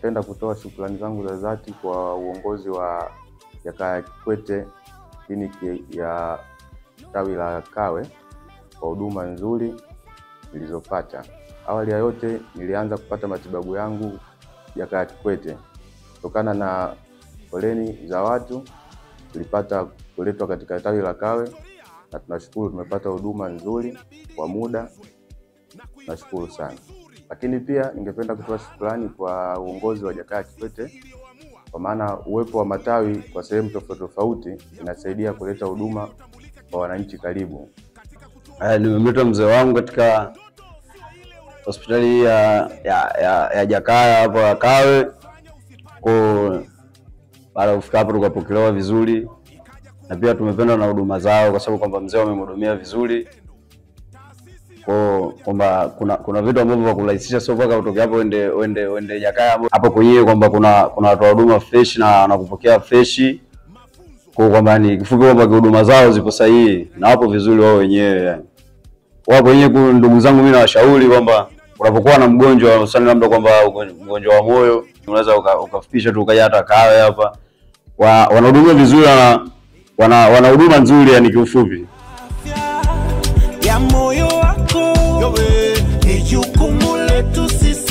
ningependa kutoa shukrani zangu za dhati kwa uongozi wa Jakaya Kikwete kliniki ya tawi la Kawe kwa huduma nzuri nilizopata. Awali ya yote nilianza kupata matibabu yangu Jakaya Kikwete kutokana na foleni za watu. Tulipata kuletwa katika tawi la Kawe na tunashukuru tumepata huduma nzuri kwa muda. Nashukuru sana. Lakini pia ningependa kutoa shukrani kwa uongozi wa Jakaya Kikwete kwa maana uwepo wa matawi kwa sehemu tofauti tofauti inasaidia kuleta huduma kwa wananchi karibu. Nimemleta mzee wangu katika hospitali ya Jakaya hapo Kawe. Baada ya kufika hapo tukapokelewa vizuri na pia tumependa na huduma zao kwa sababu kwamba mzee wamemhudumia vizuri. Kwamba kuna vitu ambavyo vya kurahisisha, sio mpaka utoke hapo uende Jakaya hapo kwenyewe, kwamba kuna watu wa huduma fresh na kupokea fresh. Kwamba ni kifupi kwamba huduma zao zipo sahihi na wapo vizuri wao wenyewe yani. Wapo wenyewe. Ndugu zangu mimi nawashauri kwamba unapokuwa na mgonjwa usani labda kwamba mgonjwa wa moyo, unaweza ukafikisha tu ukaja hata Kawe hapa. Wanahudumia vizuri na wana huduma nzuri yani kiufupi. Ya moyo wako ni jukumu letu sisi.